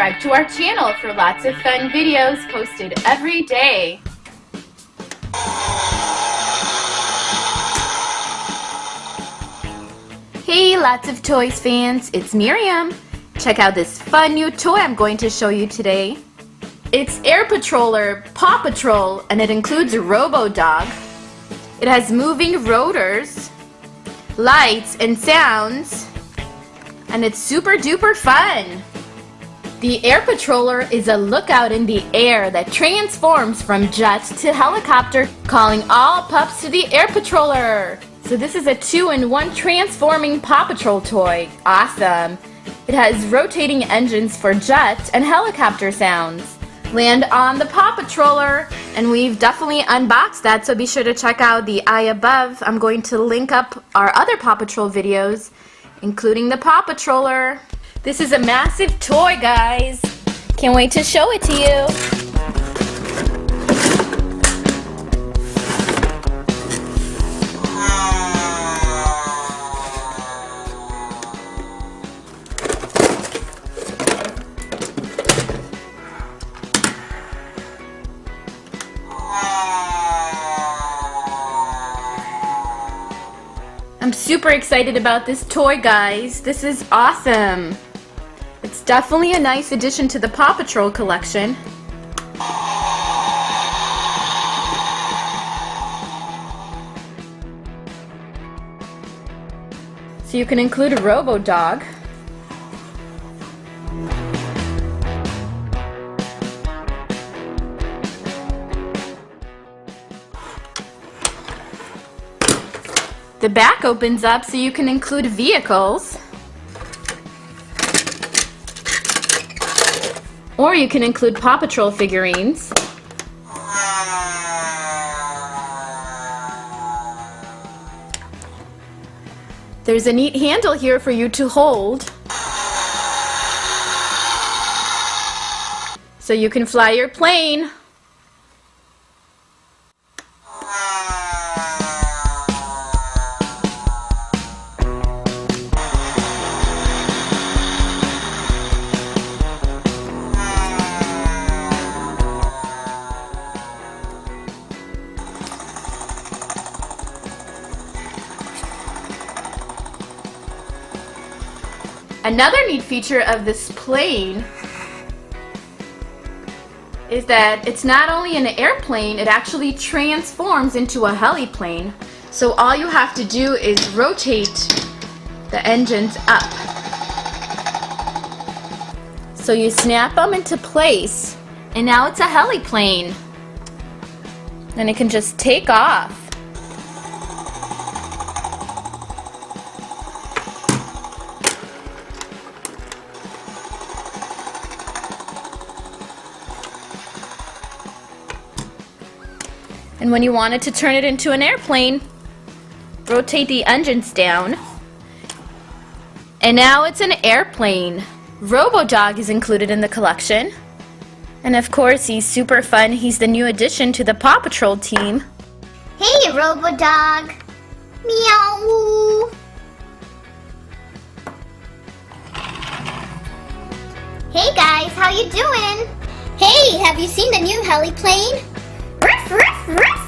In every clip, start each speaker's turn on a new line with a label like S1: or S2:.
S1: subscribe to our channel for lots of fun videos posted every day. Hey, Lots of Toys fans, it's Miriam. Check out this fun new toy I'm going to show you today. It's Air Patroller Paw Patrol, and it includes a Robo-Dog. It has moving rotors, lights, and sounds, and it's super duper fun. The Air Patroller is a lookout in the air that transforms from jet to helicopter, calling all pups to the Air Patroller. So this is a 2-in-1 transforming Paw Patrol toy. Awesome. It has rotating engines for jet and helicopter sounds. Land on the Paw Patroller, and we've definitely unboxed that, so be sure to check out the eye above. I'm going to link up our other Paw Patrol videos, including the Paw Patroller. This is a massive toy, guys. Can't wait to show it to you. I'm super excited about this toy, guys. This is awesome. It's definitely a nice addition to the Paw Patrol collection. So you can include a Robo-Dog. The back opens up so you can include vehicles, or you can include Paw Patrol figurines. There's a neat handle here for you to hold, so you can fly your plane. Another neat feature of this plane is that it's not only an airplane, it actually transforms into a heliplane. So all you have to do is rotate the engines up. So you snap them into place, and now it's a heliplane. Then it can just take off. And when you wanted to turn it into an airplane, rotate the engines down. And now it's an airplane. Robo-Dog is included in the collection. And of course, he's super fun. He's the new addition to the Paw Patrol team.
S2: Hey, Robo-Dog. Meow. Hey guys, how you doing? Hey, have you seen the new heliplane? Ruff, ruff, ruff.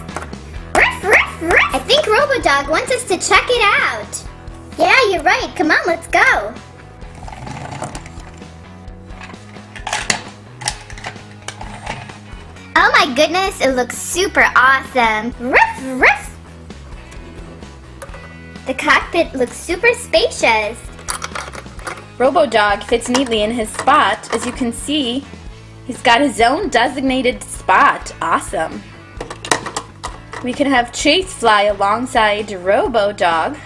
S2: Ruff, ruff, ruff. I think Robo-Dog wants us to check it out. Yeah, you're right. Come on, let's go. Oh my goodness, it looks super awesome. Ruff, ruff. The cockpit looks super spacious.
S1: Robo-Dog fits neatly in his spot. As you can see, he's got his own designated spot. Awesome. We can have Chase fly alongside Robo-Dog.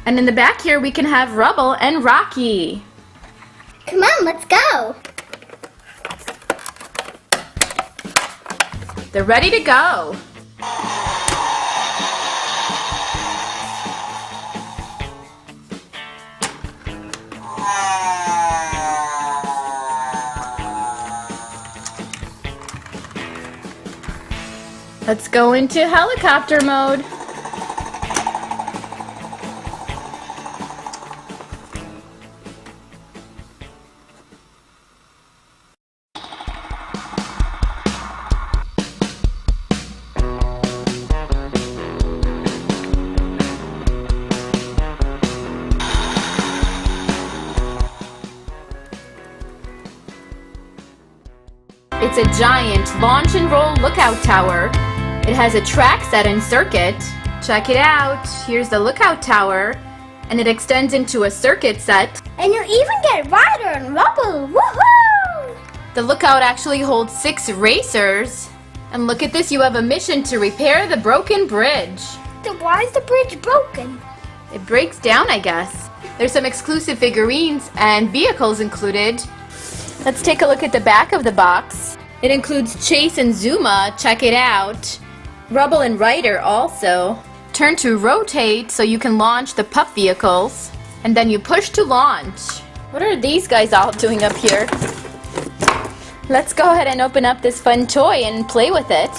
S1: And in the back here, we can have Rubble and Rocky.
S2: Come on, let's go.
S1: They're ready to go. Let's go into helicopter mode. It's a giant launch and roll lookout tower. It has a track set and circuit. Check it out. Here's the lookout tower, and it extends into a circuit set.
S2: And you even get rider and rubble. Woohoo!
S1: The lookout actually holds 6 racers. And look at this, you have a mission to repair the broken bridge.
S2: Then why is the bridge broken?
S1: It breaks down, I guess. There's some exclusive figurines and vehicles included. Let's take a look at the back of the box. It includes Chase and Zuma, check it out. Rubble and Ryder also. Turn to rotate so you can launch the pup vehicles. And then you push to launch. What are these guys all doing up here? Let's go ahead and open up this fun toy and play with it.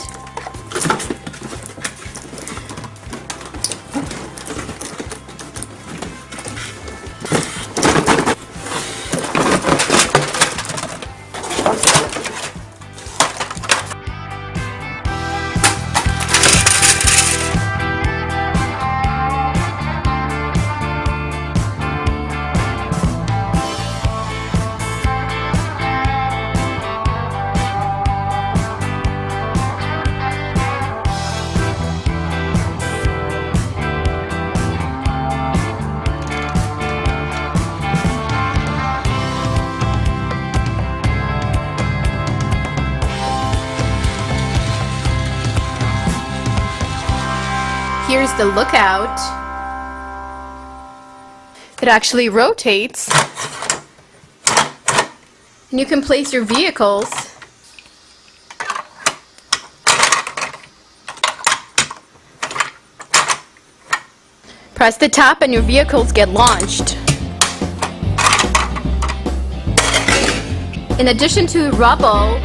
S1: Here's the lookout. It actually rotates. And you can place your vehicles. Press the top and your vehicles get launched. In addition to Rubble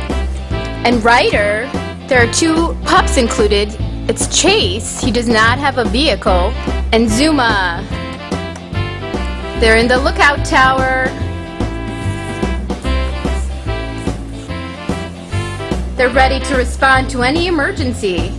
S1: and Ryder, there are 2 pups included. It's Chase, he does not have a vehicle, and Zuma. They're in the lookout tower. They're ready to respond to any emergency.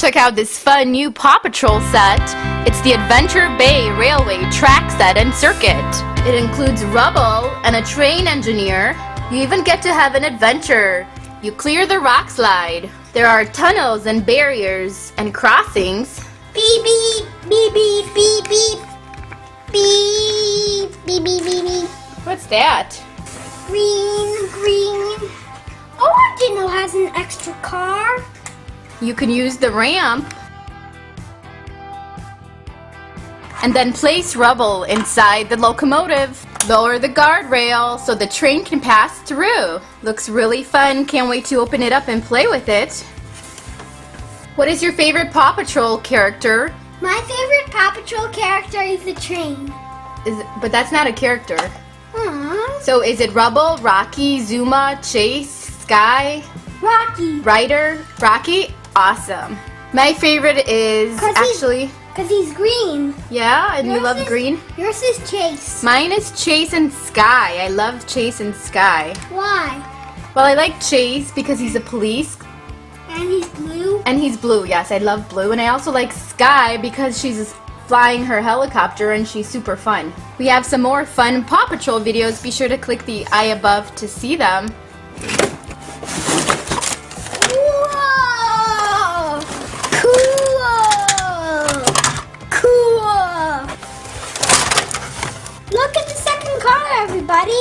S1: Check out this fun new Paw Patrol set. It's the Adventure Bay Railway track set and circuit. It includes rubble and a train engineer. You even get to have an adventure. You clear the rock slide. There are tunnels and barriers and crossings.
S2: Beep beep beep beep beep beep beep beep beep beep beep.
S1: What's that?
S2: Green. Oh, I didn't know it has an extra car.
S1: You can use the ramp and then place rubble inside the locomotive. Lower the guardrail so the train can pass through. Looks really fun. Can't wait to open it up and play with it. What is your favorite Paw Patrol character?
S2: My favorite Paw Patrol character is the train.
S1: But that's not a character.
S2: Aww.
S1: So is it Rubble, Rocky, Zuma, Chase, Sky,
S2: Rocky.
S1: Ryder? Rocky? Awesome. My favorite is actually...
S2: Because he's green.
S1: Yeah, and you
S2: Yours
S1: love
S2: is-
S1: green?
S2: Yours is Chase.
S1: Mine is Chase and Sky. I love Chase and Sky.
S2: Why?
S1: Well, I like Chase because he's a police.
S2: And he's blue.
S1: And he's blue, yes, I love blue. And I also like Sky because she's flying her helicopter and she's super fun. We have some more fun Paw Patrol videos. Be sure to click the eye above to see them.
S2: Whoa! Cool! Look at the second car, everybody.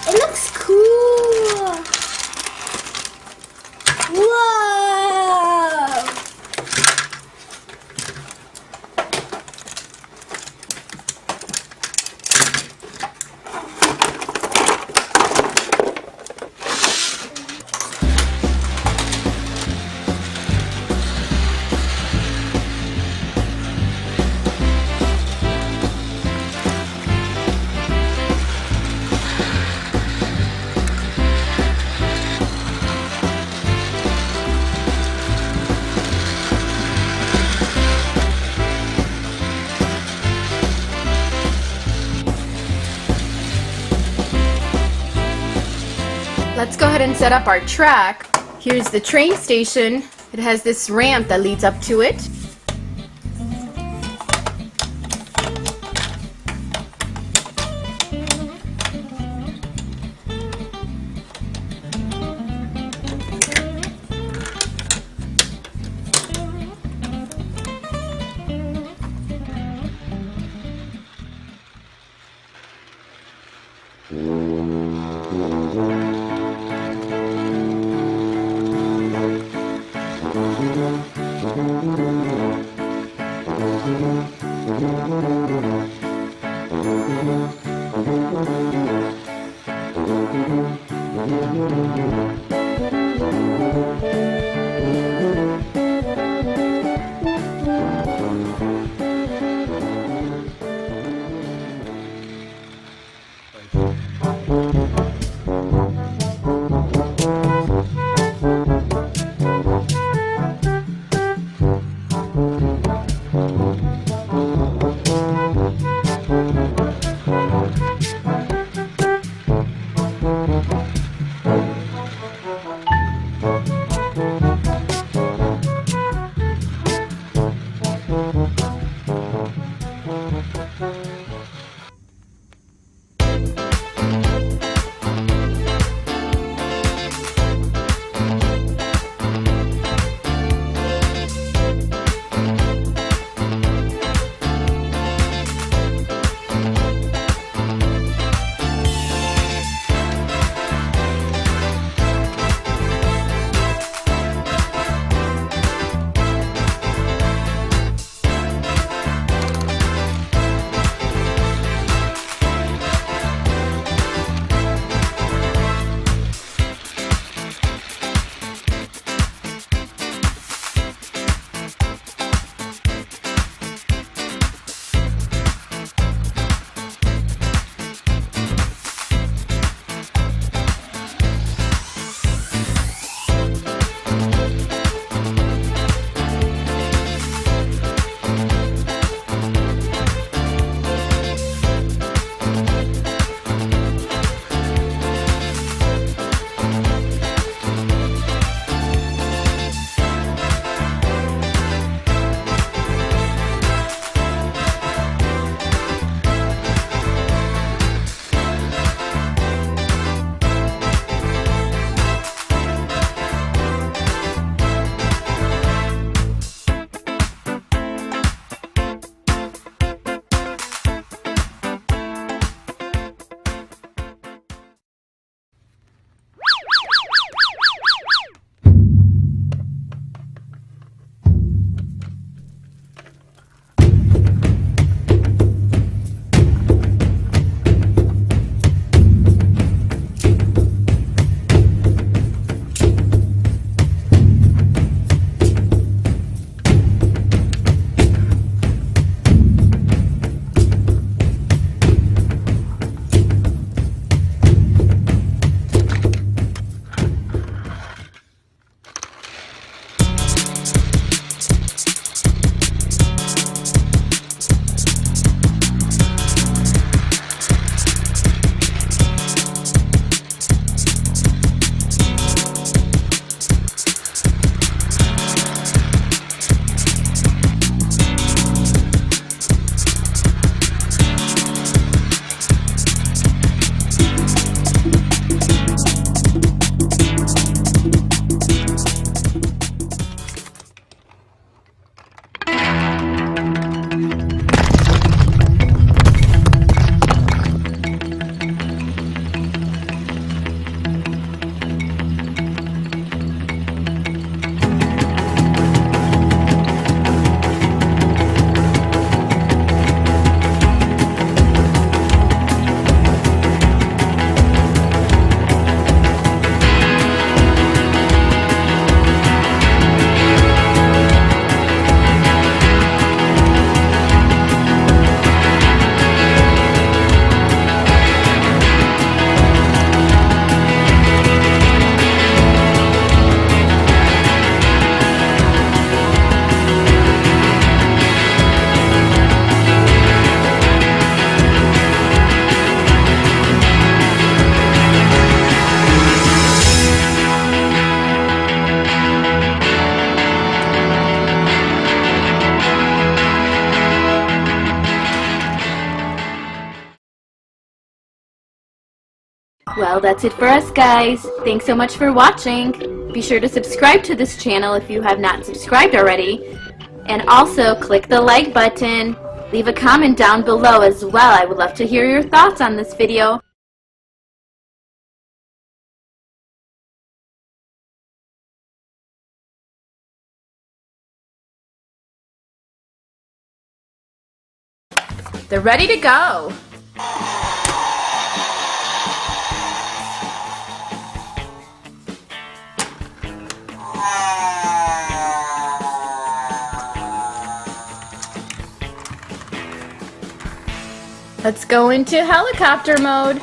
S2: It looks cool. Whoa!
S1: Let's go ahead and set up our track. Here's the train station. It has this ramp that leads up to it. Well, that's it for us, guys. Thanks so much for watching. Be sure to subscribe to this channel if you have not subscribed already. And also, click the like button. Leave a comment down below as well. I would love to hear your thoughts on this video. They're ready to go. Let's go into helicopter mode.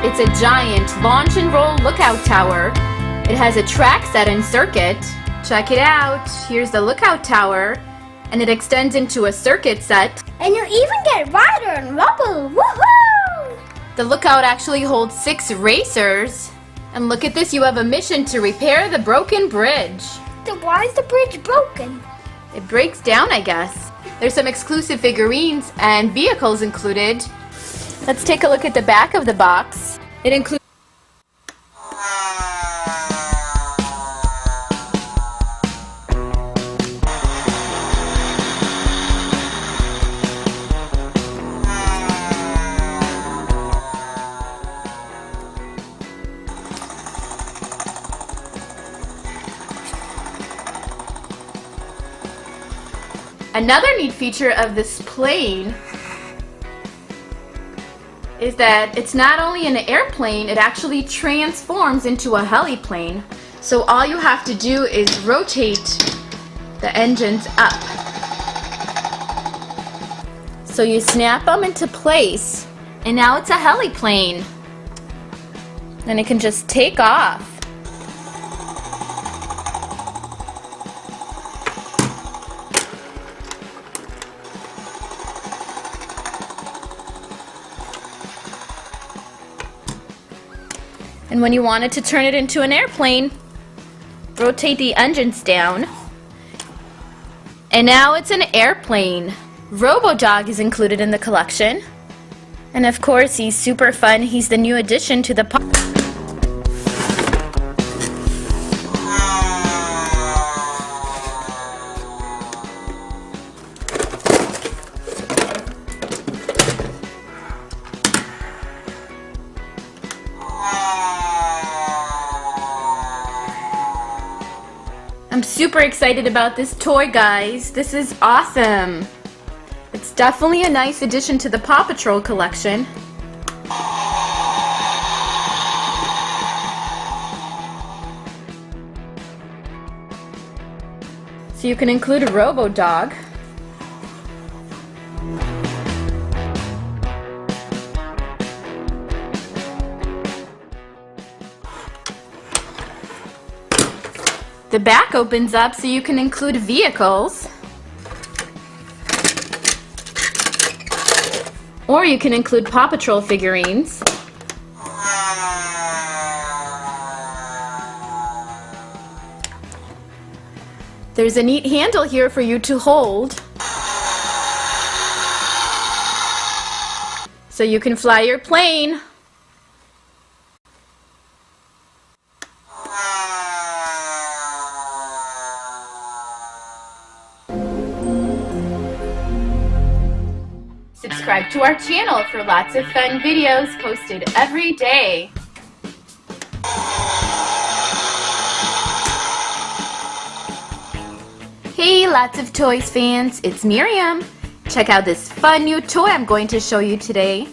S1: It's a giant launch and roll lookout tower. It has a track set and circuit. Check it out. Here's the lookout tower, and it extends into a circuit set.
S2: And you even get rider and rubble. Woohoo!
S1: The lookout actually holds 6 racers. And look at this, you have a mission to repair the broken bridge.
S2: So why is the bridge broken?
S1: It breaks down, I guess. There's some exclusive figurines and vehicles included. Let's take a look at the back of the box. It includes another neat feature of this plane is that it's not only an airplane, it actually transforms into a heliplane. So all you have to do is rotate the engines up. So you snap them into place, and now it's a heliplane. And it can just take off. And when you wanted to turn it into an airplane, rotate the engines down. And now it's an airplane. Robo-Dog is included in the collection. And of course, he's super fun. He's the new addition to the I'm super excited about this toy, guys. This is awesome. It's definitely a nice addition to the Paw Patrol collection. So you can include a Robo-Dog. The back opens up so you can include vehicles. Or you can include Paw Patrol figurines. There's a neat handle here for you to hold. So you can fly your plane. Subscribe to our channel for lots of fun videos posted every day. Hey, lots of toys fans, it's Miriam. Check out this fun new toy I'm going to show you today.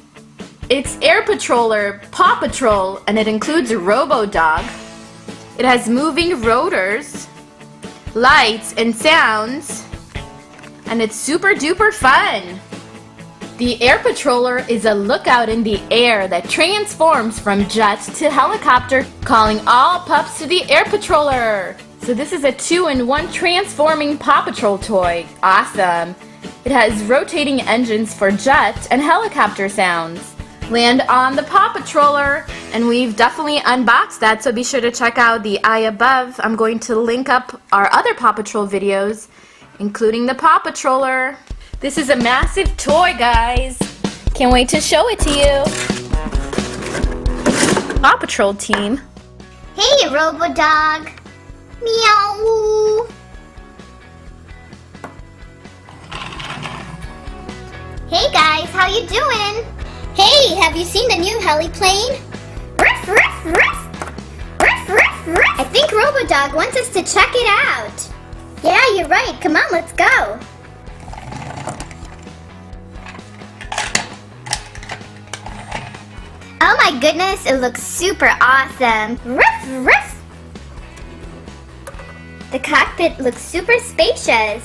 S1: It's Air Patroller Paw Patrol, and it includes a Robo-Dog. It has moving rotors, lights, and sounds, and it's super duper fun. The Air Patroller is a lookout in the air that transforms from jet to helicopter, calling all pups to the Air Patroller. So this is a 2-in-1 transforming Paw Patrol toy. Awesome. It has rotating engines for jet and helicopter sounds. Land on the Paw Patroller, and we've definitely unboxed that, so be sure to check out the eye above. I'm going to link up our other Paw Patrol videos, including the Paw Patroller. This is a massive toy, guys. Can't wait to show it to you. Paw Patrol team.
S2: Hey, Robo-Dog. Meow. Hey guys, how you doing? Hey, have you seen the new Heliplane? Ruff, ruff, ruff. Ruff, ruff, ruff. I think Robo-Dog wants us to check it out. Yeah, you're right. Come on, let's go. Oh my goodness, it looks super awesome. Ruff, ruff. The cockpit looks super spacious.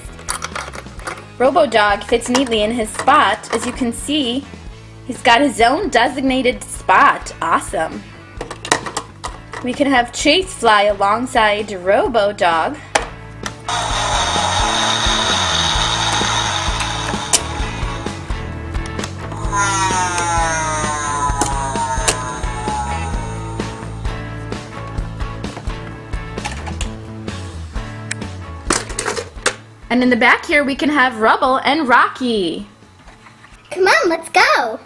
S1: Robo-Dog fits neatly in his spot. As you can see, he's got his own designated spot. Awesome. We can have Chase fly alongside Robo-Dog. And in the back here, we can have Rubble and Rocky.
S2: Come on, let's go.